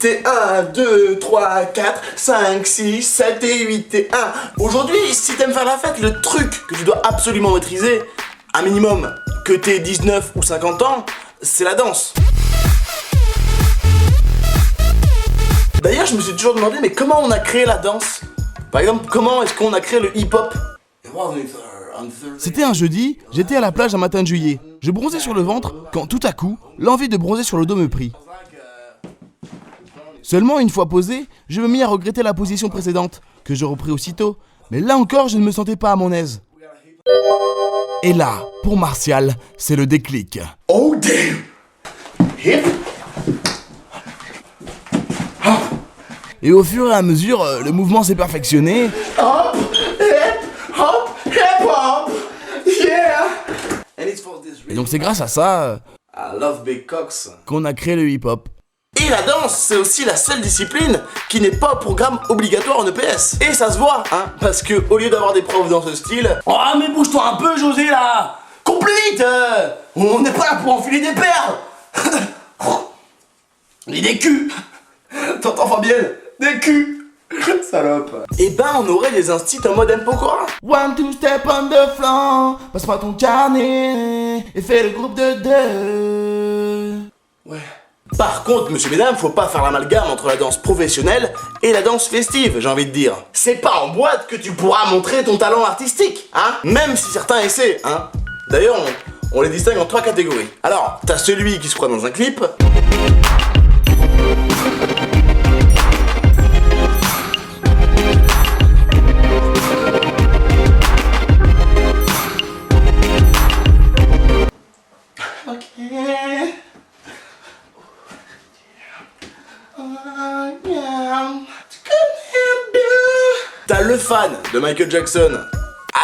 et 1, 2, 3, 4, 5, 6, 7 et 8 et 1. Aujourd'hui, si t'aimes faire la fête, le truc que tu dois absolument maîtriser, un minimum, que t'aies 19 ou 50 ans, c'est la danse. D'ailleurs, je me suis toujours demandé, mais comment on a créé la danse? Par exemple, comment est-ce qu'on a créé le hip-hop? C'était un jeudi, j'étais à la plage un matin de juillet. Je bronzais sur le ventre quand tout à coup, l'envie de bronzer sur le dos me prit. Seulement une fois posé, je me mis à regretter la position précédente, que je repris aussitôt. Mais là encore, je ne me sentais pas à mon aise. Et là, pour Martial, c'est le déclic. Oh damn! Hip! Et au fur et à mesure, le mouvement s'est perfectionné. Hop! Hip! Hop! Hip hop! Yeah! Et donc c'est grâce à ça I love big cocks. qu'on a créé le hip-hop. Et la danse, c'est aussi la seule discipline qui n'est pas au programme obligatoire en EPS. Et ça se voit, hein, parce que au lieu d'avoir des profs dans ce style... Oh mais bouge-toi un peu José là! Complète! On n'est pas là pour enfiler des perles! Et des culs! T'entends Fabienne? Des culs! Salope! Et ben on aurait des instits en mode Mpokora. 1, 2, step on the floor. Passe-moi ton carnet et fais le groupe de deux. Ouais. Par contre, monsieur, mesdames, faut pas faire l'amalgame entre la danse professionnelle et la danse festive, j'ai envie de dire. C'est pas en boîte que tu pourras montrer ton talent artistique, hein? Même si certains essaient, hein? D'ailleurs, on les distingue en 3 catégories. Alors, t'as celui qui se croit dans un clip. T'as le fan de Michael Jackson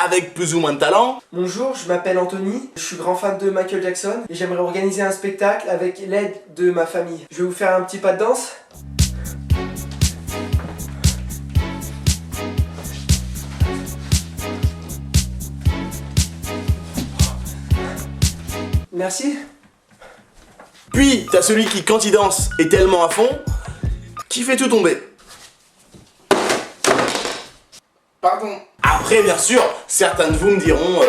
avec plus ou moins de talent. Bonjour, je m'appelle Anthony, je suis grand fan de Michael Jackson et j'aimerais organiser un spectacle avec l'aide de ma famille. Je vais vous faire un petit pas de danse. Merci. Puis t'as celui qui, quand il danse, est tellement à fond qui fait tout tomber. Pardon. Après, bien sûr, certains de vous me diront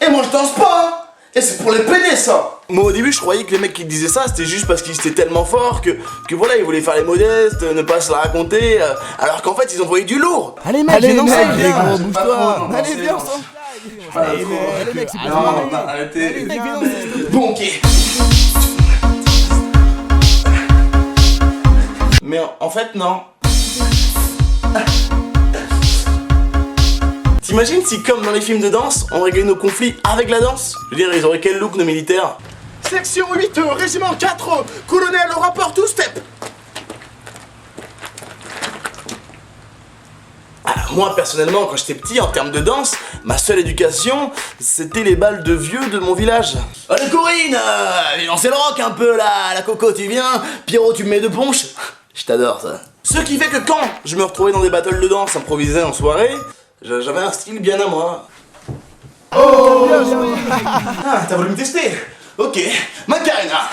et moi je danse pas hein. Et c'est pour les pédés ça. Moi au début je croyais que les mecs qui disaient ça c'était juste parce qu'ils étaient tellement forts que voilà ils voulaient faire les modestes, ne pas se la raconter alors qu'en fait ils envoyaient du lourd. Allez mec, Allez, viens mec, danser, viens, gros, je sais pas bouge-toi. trop, non, Allez, non, viens, non, on s'en... Allez, Allez mec, c'est pas non, grave. arrêtez. Allez, mec, viens danser. Bon ok. Mais en fait non. T'imagines si comme dans les films de danse, on réglait nos conflits avec la danse? Je veux dire, ils auraient quel look nos militaires? Section 8, régiment 4, colonel au rapport two step. Moi personnellement, quand j'étais petit, en termes de danse, ma seule éducation, c'était les balles de vieux de mon village. Allez Corinne, viens lancer le rock un peu là, la Coco tu viens, Pierrot tu me mets 2 ponches. Je t'adore ça. Ce qui fait que quand je me retrouvais dans des battles de danse improvisées en soirée, j'avais un style bien à moi. Oh ah, t'as voulu me tester? Ok, Macarena.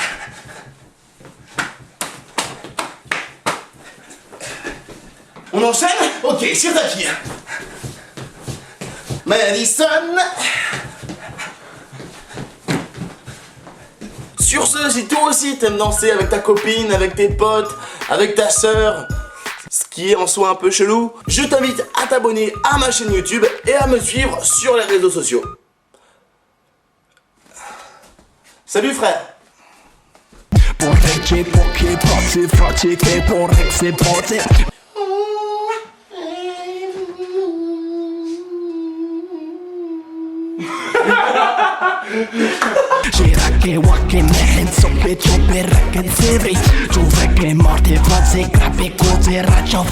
On enchaîne? Ok, sur tapis. Madison. Sur ce, si toi aussi t'aimes danser avec ta copine, avec tes potes, avec ta sœur, ce qui est en soi un peu chelou, je t'invite à t'abonner à ma chaîne YouTube et à me suivre sur les réseaux sociaux. Salut frère. Žirake, wake, nehen, sope, čope, raken, sevri Čuveke, morte, vace, krape, koze, rača,